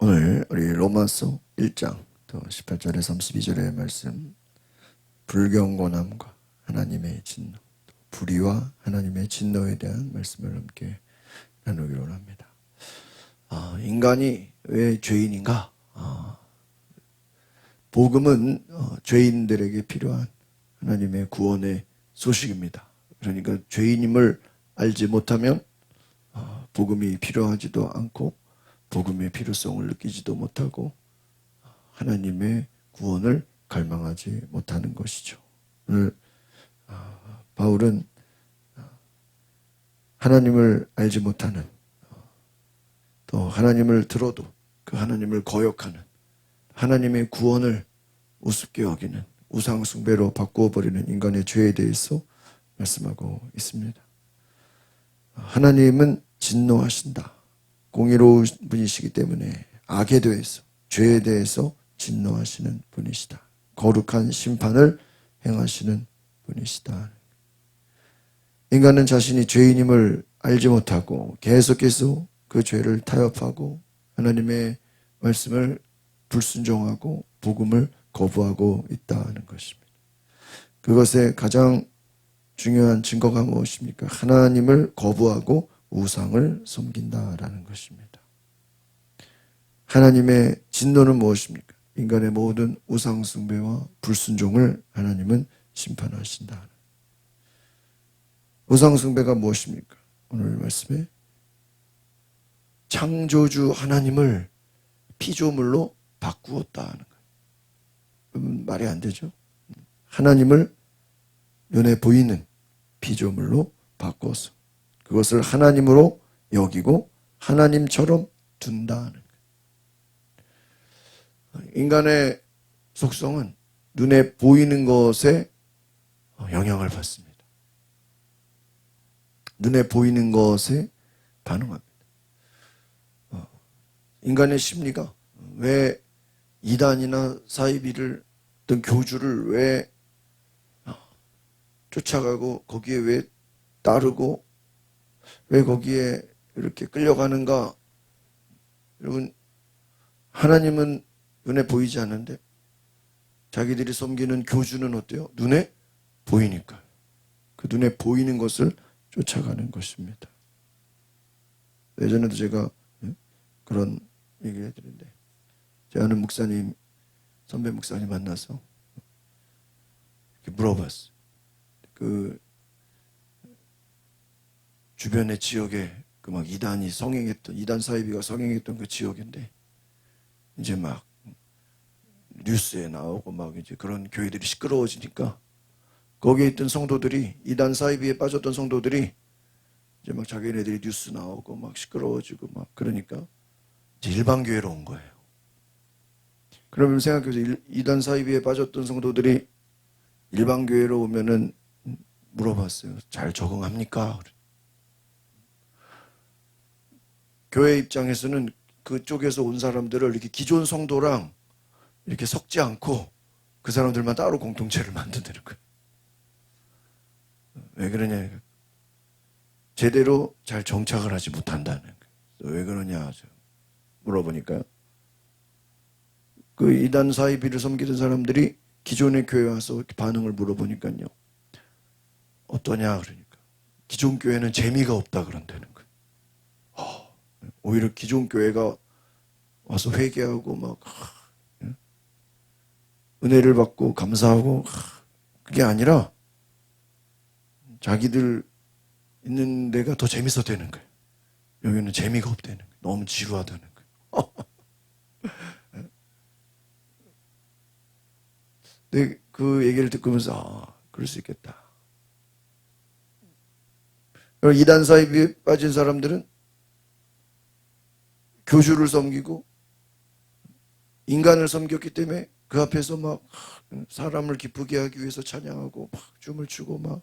오늘 우리 로마서 1장 또 18절에 32절의 말씀, 불경건함과 하나님의 진노, 불의와 하나님의 진노에 대한 말씀을 함께 나누기로 합니다. 인간이 왜 죄인인가? 복음은 죄인들에게 필요한 하나님의 구원의 소식입니다. 그러니까 죄인임을 알지 못하면 복음이 필요하지도 않고 복음의 필요성을 느끼지도 못하고 하나님의 구원을 갈망하지 못하는 것이죠. 오늘 바울은 하나님을 알지 못하는, 또 하나님을 들어도 그 하나님을 거역하는, 하나님의 구원을 우습게 여기는, 우상 숭배로 바꾸어 버리는 인간의 죄에 대해서 말씀하고 있습니다. 하나님은 진노하신다. 공의로운 분이시기 때문에 악에 대해서, 죄에 대해서 진노하시는 분이시다. 거룩한 심판을 행하시는 분이시다. 인간은 자신이 죄인임을 알지 못하고 계속해서 그 죄를 타협하고 하나님의 말씀을 불순종하고 복음을 거부하고 있다는 것입니다. 그것의 가장 중요한 증거가 무엇입니까? 하나님을 거부하고 우상을 섬긴다라는 것입니다. 하나님의 진노는 무엇입니까? 인간의 모든 우상 숭배와 불순종을 하나님은 심판하신다. 우상 숭배가 무엇입니까? 오늘 말씀에 창조주 하나님을 피조물로 바꾸었다는 거예요. 말이 안 되죠. 하나님을 눈에 보이는 피조물로 바꿔서 그것을 하나님으로 여기고 하나님처럼 둔다는 거예요. 인간의 속성은 눈에 보이는 것에 영향을 받습니다. 눈에 보이는 것에 반응합니다. 인간의 심리가 왜 이단이나 사이비를 어떤 교주를 왜 쫓아가고 거기에 왜 따르고 왜 거기에 이렇게 끌려가는가? 여러분, 하나님은 눈에 보이지 않는데 자기들이 섬기는 교주는 어때요? 눈에 보이니까. 그 눈에 보이는 것을 쫓아가는 것입니다. 예전에도 제가 그런 얘기를 해드렸는데, 제 아는 목사님, 선배 목사님 만나서 이렇게 물어봤어요. 그 주변의 지역에 그 막 이단이 성행했던, 이단 사이비가 성행했던 그 지역인데, 이제 막 뉴스에 나오고 막 이제 그런 교회들이 시끄러워지니까 거기에 있던 성도들이, 이단 사이비에 빠졌던 성도들이 이제 막 자기네들이 뉴스 나오고 막 시끄러워지고 막 그러니까 이제 일반교회로 온 거예요. 그러면 생각해보세요. 이단 사이비에 빠졌던 성도들이 일반교회로 오면은 물어봤어요. 잘 적응합니까? 교회 입장에서는 그쪽에서 온 사람들을 이렇게 기존 성도랑 이렇게 섞지 않고 그 사람들만 따로 공동체를 만든다는 거예요. 왜 그러냐? 제대로 잘 정착을 하지 못한다는 거예요. 왜 그러냐 물어보니까 그 이단 사이비를 섬기던 사람들이 기존의 교회에 와서 반응을 물어보니까요. 어떠냐 그러니까 기존 교회는 재미가 없다 그런다는 거예요. 오히려 기존 교회가 와서 회개하고 막 은혜를 받고 감사하고 그게 아니라 자기들 있는 데가 더 재밌어 되는 거예요. 여기는 재미가 없다는 거예요. 너무 지루하다는 거예요. 근데 그 얘기를 듣고면서 그럴 수 있겠다. 이단 사이비에 빠진 사람들은 교주를 섬기고 인간을 섬겼기 때문에 그 앞에서 막 사람을 기쁘게 하기 위해서 찬양하고 막 춤을 추고 막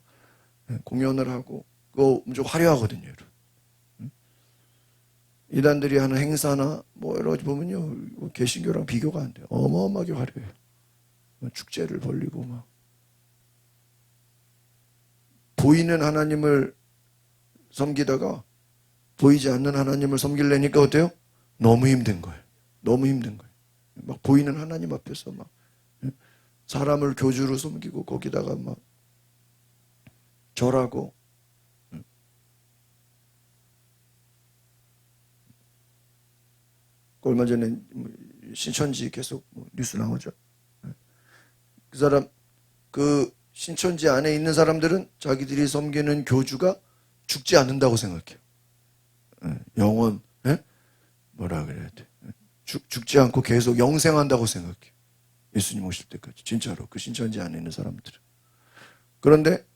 공연을 하고 그거 엄청 화려하거든요. 이단들이 하는 행사나 뭐 여러 가지 보면요 개신교랑 비교가 안 돼요. 어마어마하게 화려해요. 축제를 벌리고 막 보이는 하나님을 섬기다가 보이지 않는 하나님을 섬기려니까 어때요? 너무 힘든 거예요. 너무 힘든 거예요. 막 보이는 하나님 앞에서 막 사람을 교주로 섬기고 거기다가 막 절하고 얼마 전에 신천지 계속 뉴스 나오죠. 그 사람 그 신천지 안에 있는 사람들은 자기들이 섬기는 교주가 죽지 않는다고 생각해요. 영원 뭐라 그래야 돼? 죽지 않고 계속 영생한다고 생각해요. 예수님 오실 때까지 진짜로 그 신천지 안에 있는 사람들은. 그런데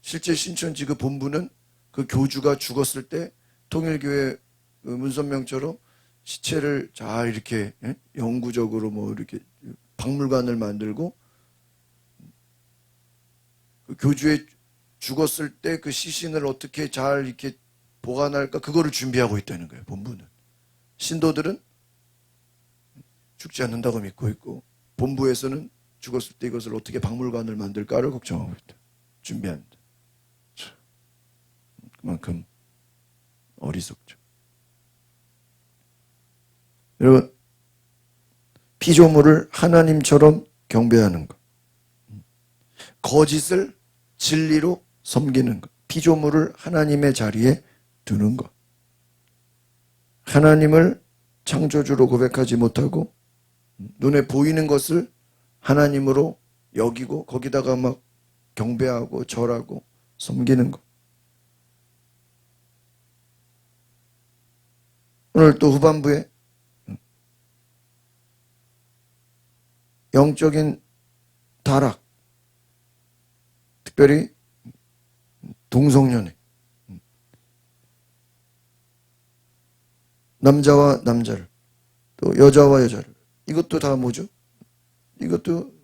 실제 신천지 그 본부는 그 교주가 죽었을 때 통일교회 문선명처럼 시체를 잘 이렇게 영구적으로 뭐 이렇게 박물관을 만들고 그 교주의 죽었을 때 그 시신을 어떻게 잘 이렇게 보관할까 그거를 준비하고 있다는 거예요. 본부는. 신도들은 죽지 않는다고 믿고 있고 본부에서는 죽었을 때 이것을 어떻게 박물관을 만들까를 걱정하고 있다. 준비한다. 그만큼 어리석죠. 여러분, 피조물을 하나님처럼 경배하는 것, 거짓을 진리로 섬기는 것, 피조물을 하나님의 자리에 두는 것, 하나님을 창조주로 고백하지 못하고 눈에 보이는 것을 하나님으로 여기고 거기다가 막 경배하고 절하고 섬기는 것. 오늘 또 후반부에 영적인 타락, 특별히 동성연애, 남자와 남자를, 또 여자와 여자를, 이것도 다 뭐죠? 이것도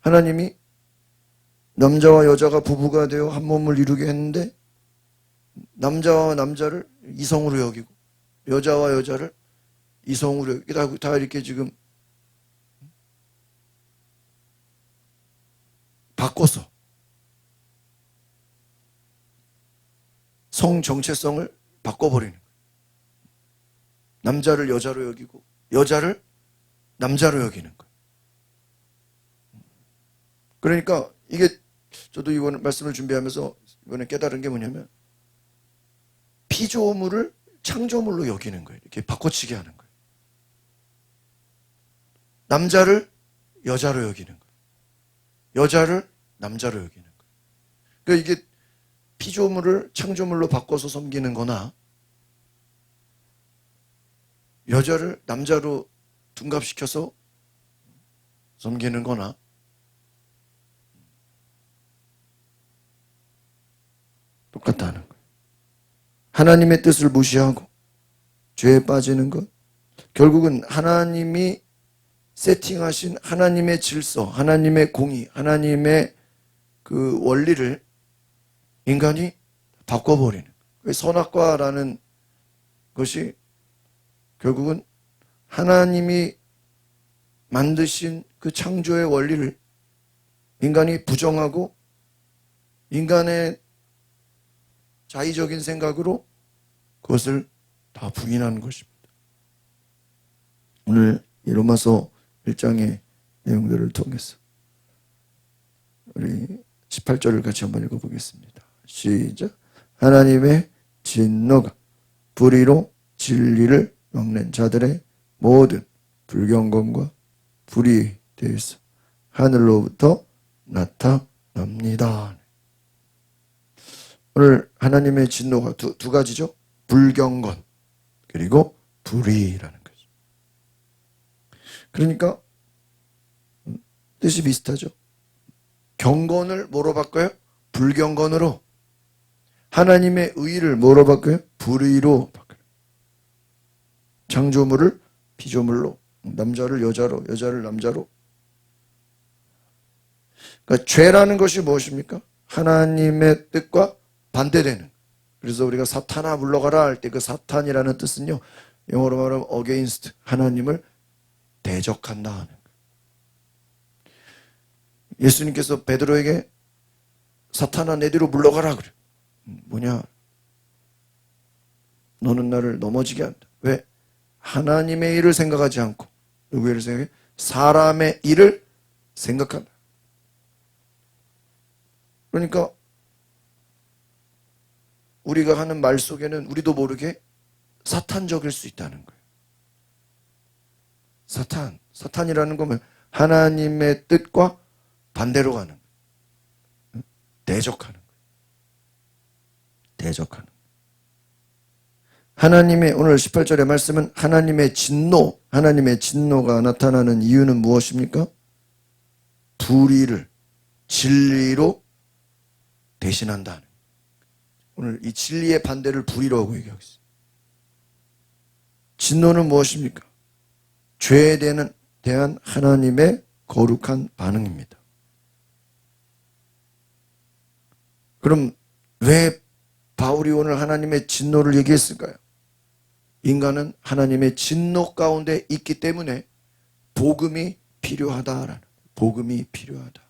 하나님이 남자와 여자가 부부가 되어 한 몸을 이루게 했는데 남자와 남자를 이성으로 여기고 여자와 여자를 이성으로 여기고 다 이렇게 지금 바꿔서 성 정체성을 바꿔버리는 거예요. 남자를 여자로 여기고 여자를 남자로 여기는 거예요. 그러니까 이게 저도 이번 말씀을 준비하면서 이번에 깨달은 게 뭐냐면 피조물을 창조물로 여기는 거예요. 이렇게 바꿔치기 하는 거예요. 남자를 여자로 여기는 거예요. 여자를 남자로 여기는 거예요. 그러니까 이게 피조물을 창조물로 바꿔서 섬기는 거나 여자를 남자로 둔갑시켜서 섬기는 거나 똑같다는 거예요. 하나님의 뜻을 무시하고 죄에 빠지는 것, 결국은 하나님이 세팅하신 하나님의 질서, 하나님의 공의, 하나님의 그 원리를 인간이 바꿔버리는 거예요. 선악과라는 것이 결국은 하나님이 만드신 그 창조의 원리를 인간이 부정하고 인간의 자의적인 생각으로 그것을 다 부인하는 것입니다. 오늘 이 로마서 1장의 내용들을 통해서 우리 18절을 같이 한번 읽어보겠습니다. 시작. 하나님의 진노가 불의로 진리를 막는 자들의 모든 불경건과 불의에 대해서 하늘로부터 나타납니다. 오늘 하나님의 진노가 두 가지죠. 불경건 그리고 불의라는 거죠. 그러니까 뜻이 비슷하죠. 경건을 뭐로 바꿔요? 불경건으로. 하나님의 의를 뭐로 바꿔요? 불의로 바꿔요. 창조물을 피조물로, 남자를 여자로, 여자를 남자로. 그러니까 죄라는 것이 무엇입니까? 하나님의 뜻과 반대되는. 그래서 우리가 사탄아 물러가라 할 때 그 사탄이라는 뜻은요, 영어로 말하면 against, 하나님을 대적한다 하는 거예요. 예수님께서 베드로에게 사탄아 내 뒤로 물러가라 그래요. 뭐냐? 너는 나를 넘어지게 한다. 왜? 하나님의 일을 생각하지 않고 누구의 일을 생각해? 사람의 일을 생각한다. 그러니까 우리가 하는 말 속에는 우리도 모르게 사탄적일 수 있다는 거예요. 사탄이라는 거면 하나님의 뜻과 반대로 가는 거예요. 대적하는 거예요. 대적하는 거예요. 하나님의 오늘 18절의 말씀은 하나님의 진노가 나타나는 이유는 무엇입니까? 불의를 진리로 대신한다. 오늘 이 진리의 반대를 불의라고 얘기하고 있어요. 진노는 무엇입니까? 죄에 대한 하나님의 거룩한 반응입니다. 그럼 왜 바울이 오늘 하나님의 진노를 얘기했을까요? 인간은 하나님의 진노 가운데 있기 때문에 복음이 필요하다라는, 복음이 필요하다.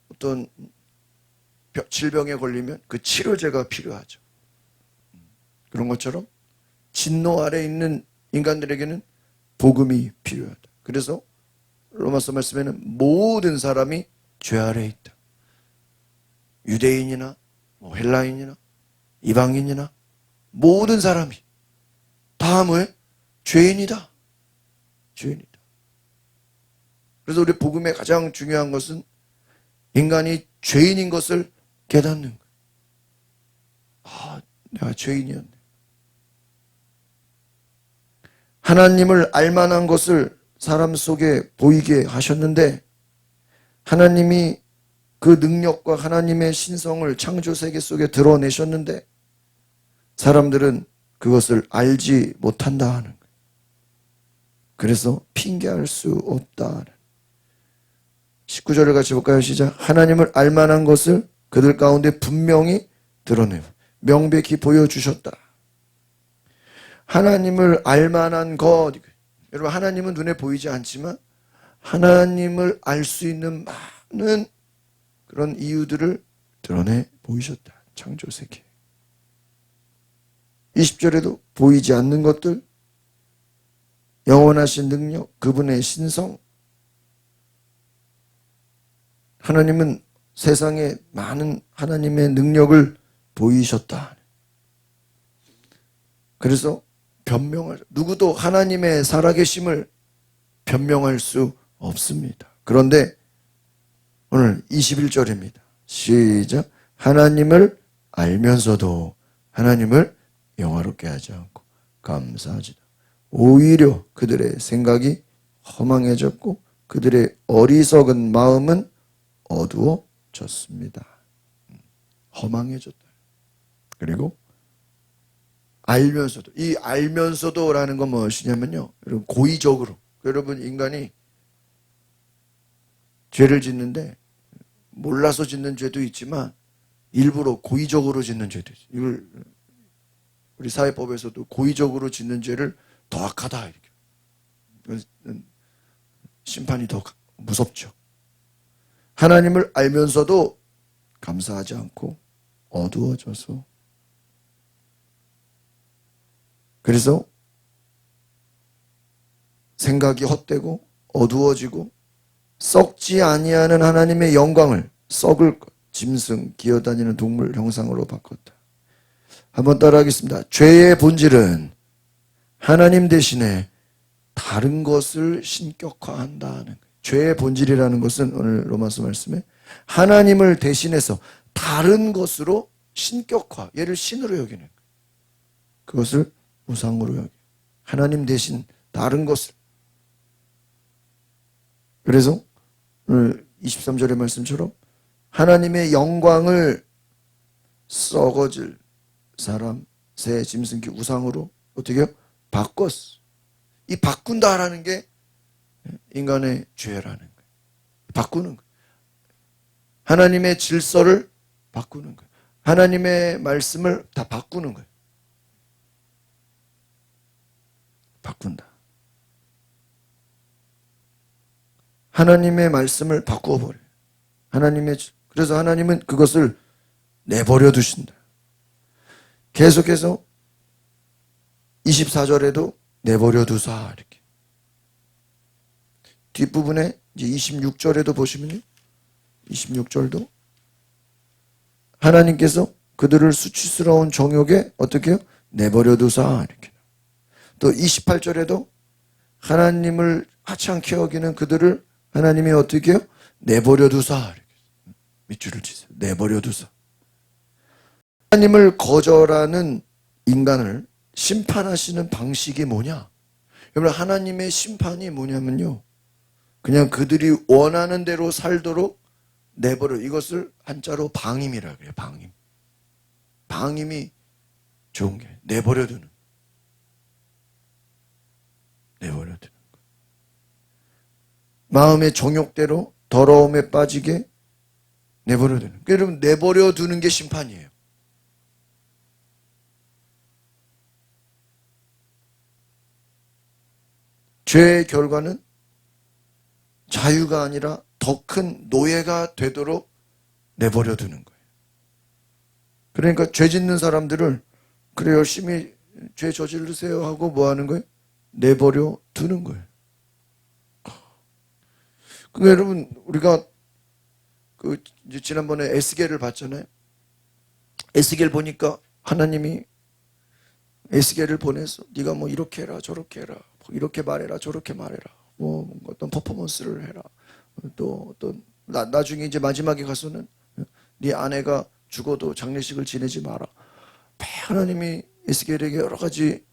어떤 질병에 걸리면 그 치료제가 필요하죠. 그런 것처럼 진노 아래 있는 인간들에게는 복음이 필요하다. 그래서 로마서 말씀에는 모든 사람이 죄 아래 있다. 유대인이나 헬라인이나 이방인이나 모든 사람이 다 뭐예요? 죄인이다. 죄인이다. 그래서 우리 복음의 가장 중요한 것은 인간이 죄인인 것을 깨닫는 거예요. 내가 죄인이었네. 하나님을 알만한 것을 사람 속에 보이게 하셨는데 하나님이 그 능력과 하나님의 신성을 창조 세계 속에 드러내셨는데 사람들은 그것을 알지 못한다 하는 거예요. 그래서 핑계할 수 없다. 19절을 같이 볼까요? 시작. 하나님을 알만한 것을 그들 가운데 분명히 드러내고 명백히 보여주셨다. 하나님을 알만한 것, 여러분 하나님은 눈에 보이지 않지만 하나님을 알 수 있는 많은 그런 이유들을 드러내 보이셨다. 창조세계. 20절에도 보이지 않는 것들, 영원하신 능력, 그분의 신성. 하나님은 세상에 많은 하나님의 능력을 보이셨다. 그래서 누구도 하나님의 살아계심을 변명할 수 없습니다. 그런데 오늘 21절입니다. 시작. 하나님을 알면서도 하나님을 영화롭게 하지 않고 감사하지다. 오히려 그들의 생각이 허망해졌고 그들의 어리석은 마음은 어두워졌습니다. 허망해졌다. 그리고 알면서도, 이 알면서도라는 건 무엇이냐면요, 여러분 고의적으로, 여러분 인간이 죄를 짓는데 몰라서 짓는 죄도 있지만 일부러 고의적으로 짓는 죄도 있어요. 이걸 우리 사회법에서도 고의적으로 짓는 죄를 더 악하다 이렇게 심판이 더 무섭죠. 하나님을 알면서도 감사하지 않고 어두워져서, 그래서 생각이 헛되고 어두워지고 썩지 아니하는 하나님의 영광을 썩을 것, 짐승, 기어다니는 동물 형상으로 바꿨다. 한번 따라하겠습니다. 죄의 본질은 하나님 대신에 다른 것을 신격화한다는 거예요. 죄의 본질이라는 것은 오늘 로마서 말씀에 하나님을 대신해서 다른 것으로 신격화, 얘를 신으로 여기는 거예요. 그것을 우상으로 여기, 하나님 대신 다른 것을. 그래서 오늘 23절의 말씀처럼 하나님의 영광을 썩어질 사람, 새, 짐승기, 우상으로 어떻게 해요? 바꿨어. 이 바꾼다라는 게 인간의 죄라는 거예요. 바꾸는 거예요. 하나님의 질서를 바꾸는 거예요. 하나님의 말씀을 다 바꾸는 거예요. 바꾼다. 하나님의 말씀을 바꾸어버려요. 그래서 하나님은 그것을 내버려 두신다. 계속해서 24절에도 내버려 두사 이렇게. 뒷부분에 이제 26절에도 보시면요. 26절도 하나님께서 그들을 수치스러운 정욕에 어떻게 해요? 내버려 두사 이렇게. 또 28절에도 하나님을 하찮게 여기는 그들을 하나님이 어떻게 해요? 내버려 두사 이렇게. 밑줄을 치세요. 내버려 두사. 하나님을 거절하는 인간을 심판하시는 방식이 뭐냐? 여러분, 하나님의 심판이 뭐냐면요, 그냥 그들이 원하는 대로 살도록 내버려, 이것을 한자로 방임이라 그래요. 방임. 방임이 좋은 게 내버려 두는, 내버려 두는 거. 마음의 정욕대로 더러움에 빠지게 내버려 두는. 그러니까 여러분, 내버려 두는 게 심판이에요. 죄의 결과는 자유가 아니라 더 큰 노예가 되도록 내버려 두는 거예요. 그러니까 죄 짓는 사람들을 그래 열심히 죄 저지르세요 하고 뭐 하는 거예요? 내버려 두는 거예요. 그러니까 여러분, 우리가 그 이제 지난번에 에스겔을 봤잖아요. 에스겔 보니까 하나님이 에스겔을 보내서 네가 뭐 이렇게 해라 저렇게 해라, 이렇게 말해라 저렇게 말해라, 뭐 어떤 퍼포먼스를 해라. 또 나중에 이제 마지막에 가서는 네 아내가 죽어도 장례식을 지내지 마라. 하나님이 에스겔에게 여러 가지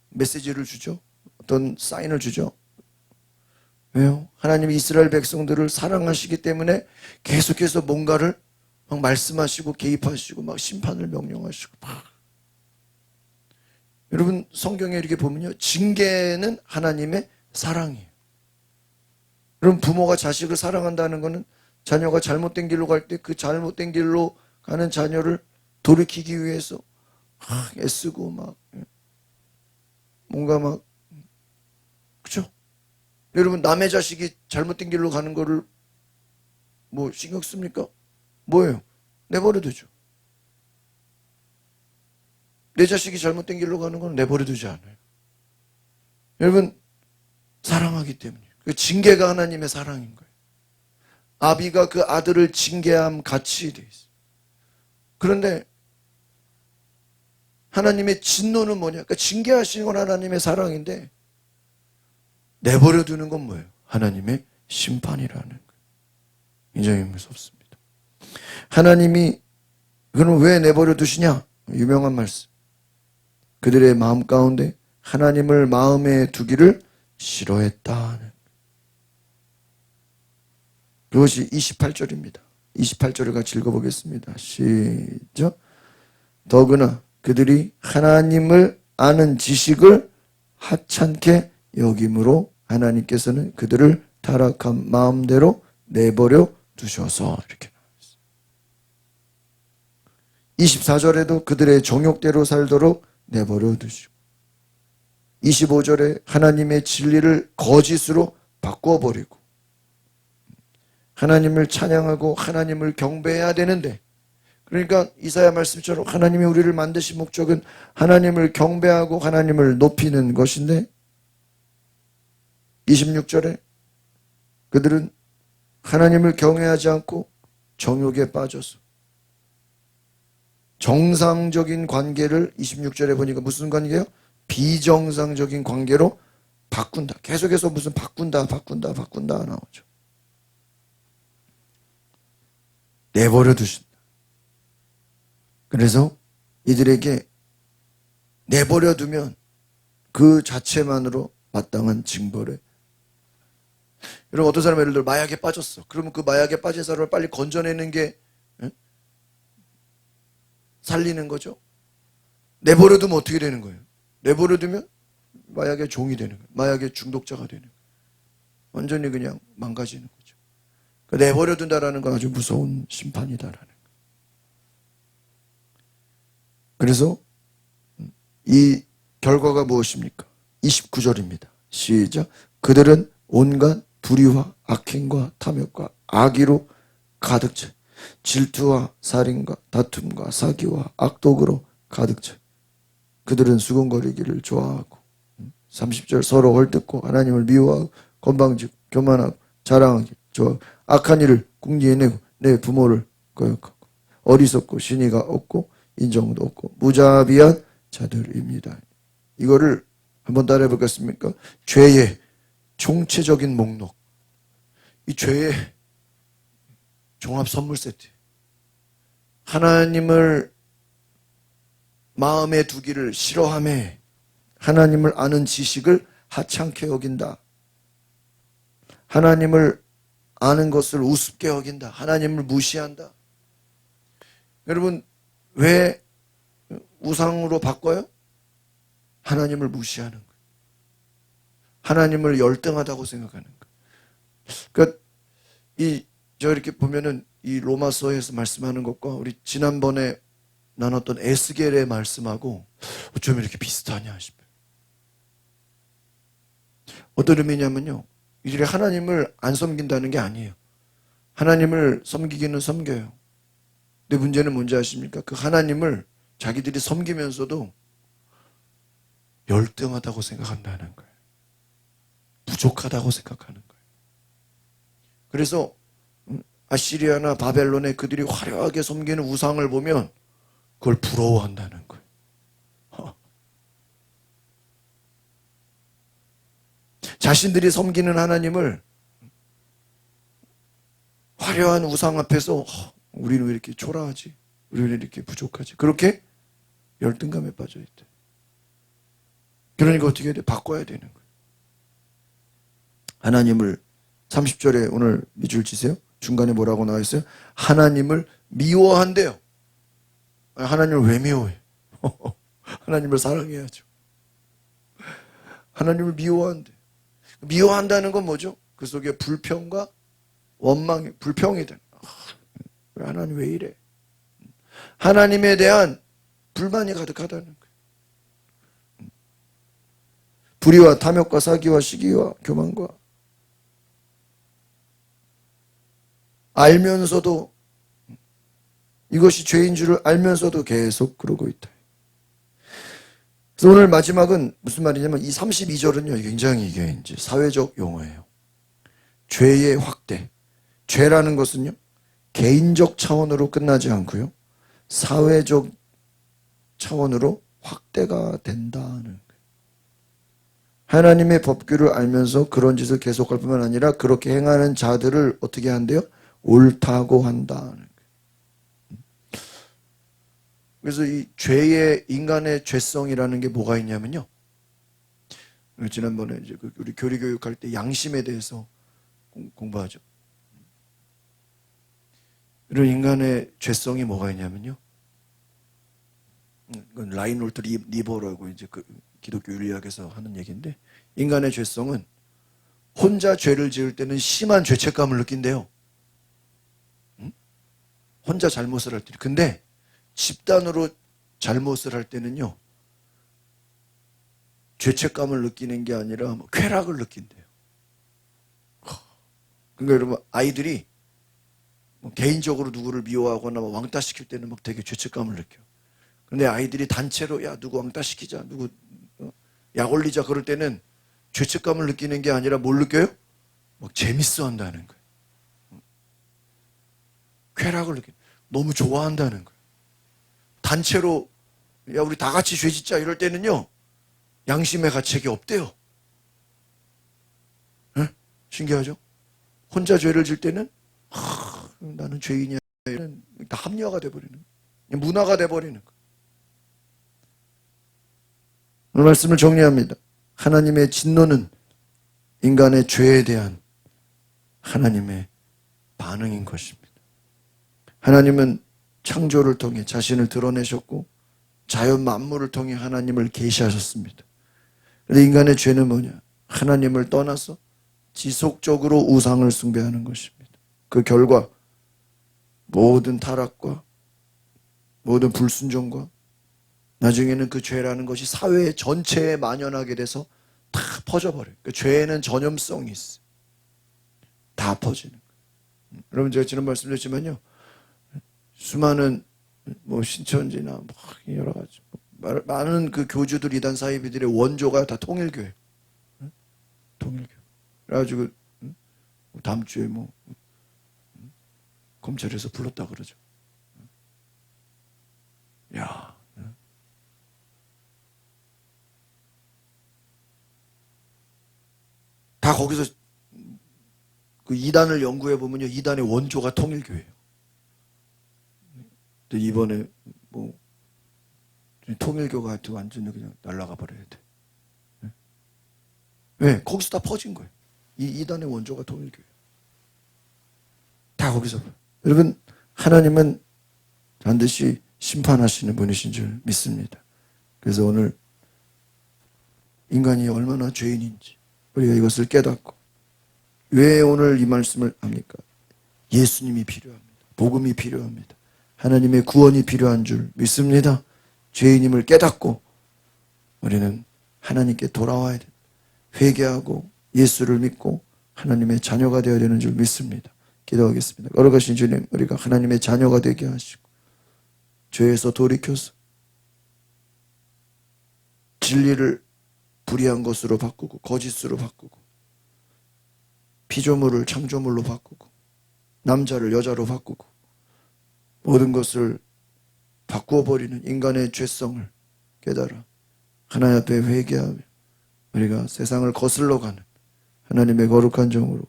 메시지를 주죠. 어떤 사인을 주죠. 왜요? 하나님이 이스라엘 백성들을 사랑하시기 때문에 계속해서 뭔가를 막 말씀하시고 개입하시고 막 심판을 명령하시고 막. 여러분, 성경에 이렇게 보면요, 징계는 하나님의 사랑이에요. 여러분, 부모가 자식을 사랑한다는 것은 자녀가 잘못된 길로 갈 때 그 잘못된 길로 가는 자녀를 돌이키기 위해서 애쓰고 막 뭔가 막, 그죠? 여러분, 남의 자식이 잘못된 길로 가는 거를 뭐 신경 씁니까? 뭐예요? 내버려 두죠. 내 자식이 잘못된 길로 가는 건 내버려 두지 않아요. 여러분, 사랑하기 때문이에요. 그 징계가 하나님의 사랑인 거예요. 아비가 그 아들을 징계함 같이 돼 있어요. 그런데 하나님의 진노는 뭐냐? 그러니까 징계하시는 건 하나님의 사랑인데 내버려 두는 건 뭐예요? 하나님의 심판이라는 거예요. 굉장히 무섭습니다. 하나님이 그럼 왜 내버려 두시냐? 유명한 말씀. 그들의 마음 가운데 하나님을 마음에 두기를 싫어했다. 그것이 28절입니다. 28절을 같이 읽어보겠습니다. 시작. 더구나 그들이 하나님을 아는 지식을 하찮게 여김으로 하나님께서는 그들을 타락한 마음대로 내버려 두셔서 이렇게 나왔어요. 24절에도 그들의 정욕대로 살도록 내버려 두시고 25절에 하나님의 진리를 거짓으로 바꿔버리고 하나님을 찬양하고 하나님을 경배해야 되는데, 그러니까 이사야 말씀처럼 하나님이 우리를 만드신 목적은 하나님을 경배하고 하나님을 높이는 것인데 26절에 그들은 하나님을 경외하지 않고 정욕에 빠져서 정상적인 관계를 26절에 보니까 무슨 관계예요? 비정상적인 관계로 바꾼다. 계속해서 무슨 바꾼다 나오죠. 내버려 두신다. 그래서 이들에게 내버려 두면 그 자체만으로 마땅한 징벌에. 여러분, 어떤 사람 예를 들어 마약에 빠졌어. 그러면 그 마약에 빠진 사람을 빨리 건져내는 게 살리는 거죠. 내버려 두면 어떻게 되는 거예요? 내버려 두면 마약의 종이 되는 거예요. 마약의 중독자가 되는 거예요. 완전히 그냥 망가지는 거죠. 그러니까 내버려 둔다라는 건 아주 무서운 심판이다라는 거예요. 그래서 이 결과가 무엇입니까? 29절입니다. 시작. 그들은 온갖 불의와 악행과 탐욕과 악의로 가득 차. 질투와 살인과 다툼과 사기와 악독으로 가득 차. 그들은 수군거리기를 좋아하고 30절 서로 헐뜯고 하나님을 미워하고 건방지고 교만하고 자랑하기 좋아하고 악한 일을 궁지에내고 내 부모를 거역하고 어리석고 신의가 없고 인정도 없고 무자비한 자들입니다. 이거를 한번 따라해 보겠습니까? 죄의 총체적인 목록. 이 죄의 종합 선물 세트. 하나님을 마음에 두기를 싫어하며 하나님을 아는 지식을 하찮게 여긴다. 하나님을 아는 것을 우습게 여긴다. 하나님을 무시한다. 여러분, 왜 우상으로 바꿔요? 하나님을 무시하는 거예요. 하나님을 열등하다고 생각하는 거예요. 그러니까 저 이렇게 보면은 이 로마서에서 말씀하는 것과 우리 지난번에 나눴던 에스겔의 말씀하고 어쩜 이렇게 비슷하냐 싶어요. 어떤 의미냐면요, 이들이 하나님을 안 섬긴다는 게 아니에요. 하나님을 섬기기는 섬겨요. 근데 문제는 뭔지 아십니까? 그 하나님을 자기들이 섬기면서도 열등하다고 생각한다는 거예요. 부족하다고 생각하는 거예요. 그래서 아시리아나 바벨론에 그들이 화려하게 섬기는 우상을 보면 그걸 부러워한다는 거예요. 자신들이 섬기는 하나님을 화려한 우상 앞에서 우리는 왜 이렇게 초라하지? 우리는 왜 이렇게 부족하지? 그렇게 열등감에 빠져 있대. 그러니까 어떻게 해야 돼? 바꿔야 되는 거예요. 하나님을 30절에 오늘 밑줄 치세요. 중간에 뭐라고 나와 있어요? 하나님을 미워한대요. 하나님을 왜 미워해? 하나님을 사랑해야죠. 하나님을 미워한대. 미워한다는 건 뭐죠? 그 속에 불평과 원망이, 불평이 돼. 하나님 왜 이래? 하나님에 대한 불만이 가득하다는 거예요. 불의와 탐욕과 사기와 시기와 교만과 알면서도, 이것이 죄인 줄을 알면서도 계속 그러고 있다. 그래서 오늘 마지막은 무슨 말이냐면 이 32절은요 굉장히 이게 이제 사회적 용어예요. 죄의 확대. 죄라는 것은요 개인적 차원으로 끝나지 않고요 사회적 차원으로 확대가 된다는 거예요. 하나님의 법규를 알면서 그런 짓을 계속할 뿐만 아니라 그렇게 행하는 자들을 어떻게 한대요? 옳다고 한다는 거예요. 그래서 이 죄의, 인간의 죄성이라는 게 뭐가 있냐면요, 지난번에 이제 우리 교리 교육할 때 양심에 대해서 공부하죠. 이런 인간의 죄성이 뭐가 있냐면요, 라인홀트 리버라고 이제 그 기독교 윤리학에서 하는 얘기인데, 인간의 죄성은 혼자 죄를 지을 때는 심한 죄책감을 느낀대요. 혼자 잘못을 할 때. 근데 집단으로 잘못을 할 때는요 죄책감을 느끼는 게 아니라 쾌락을 느낀대요. 그러니까 여러분, 아이들이 개인적으로 누구를 미워하거나 왕따시킬 때는 막 되게 죄책감을 느껴요. 그런데 아이들이 단체로 야 누구 왕따시키자, 누구 약 올리자 그럴 때는 죄책감을 느끼는 게 아니라 뭘 느껴요? 막 재밌어 한다는 거예요. 쾌락을 느껴요. 너무 좋아한다는 거예요. 단체로 야 우리 다 같이 죄 짓자 이럴 때는요 양심의 가책이 없대요. 네? 신기하죠? 혼자 죄를 질 때는 나는 죄인이야, 다 합리화가 돼버리는 거예요. 문화가 돼버리는 거예요. 오늘 말씀을 정리합니다. 하나님의 진노는 인간의 죄에 대한 하나님의 반응인 것입니다. 하나님은 창조를 통해 자신을 드러내셨고 자연 만물을 통해 하나님을 계시하셨습니다. 그런데 인간의 죄는 뭐냐? 하나님을 떠나서 지속적으로 우상을 숭배하는 것입니다. 그 결과 모든 타락과 모든 불순종과 나중에는 그 죄라는 것이 사회 전체에 만연하게 돼서 다 퍼져버려요. 그 죄에는 전염성이 있어요. 다 퍼지는 거예요. 여러분, 제가 지난 말씀드렸지만요, 수많은 뭐 신천지나 뭐 여러 가지 많은 그 교주들 이단 사이비들의 원조가 다 통일교회. 통일교. 그래가지고 다음 주에 뭐 검찰에서 불렀다 그러죠. 야, 다 거기서 그 이단을 연구해 보면요, 이단의 원조가 통일교예요. 근데 이번에 뭐 통일교가 하여튼 완전히 그냥 날아가 버려야 돼. 왜? 거기서 다 퍼진 거예요. 이 이단의 원조가 통일교예요. 다 거기서. 여러분, 하나님은 반드시 심판하시는 분이신 줄 믿습니다. 그래서 오늘 인간이 얼마나 죄인인지 우리가 이것을 깨닫고, 왜 오늘 이 말씀을 합니까? 예수님이 필요합니다. 복음이 필요합니다. 하나님의 구원이 필요한 줄 믿습니다. 죄인임을 깨닫고 우리는 하나님께 돌아와야 됩니다. 회개하고 예수를 믿고 하나님의 자녀가 되어야 되는 줄 믿습니다. 기도하겠습니다. 걸어가신 주님, 우리가 하나님의 자녀가 되게 하시고 죄에서 돌이켜서 진리를 불의한 것으로 바꾸고 거짓으로 바꾸고 피조물을 창조물로 바꾸고 남자를 여자로 바꾸고 모든 것을 바꾸어버리는 인간의 죄성을 깨달아 하나님 앞에 회개하며 우리가 세상을 거슬러 가는 하나님의 거룩한 종으로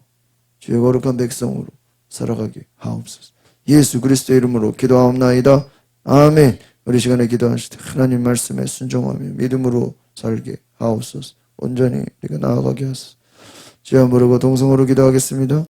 주의 거룩한 백성으로 살아가게 하옵소서. 예수 그리스도의 이름으로 기도하옵나이다. 아멘. 우리 시간에 기도하실 때 하나님 말씀에 순종하며 믿음으로 살게 하옵소서. 온전히 우리가 나아가게 하소서. 주여 부르고 동성으로 기도하겠습니다.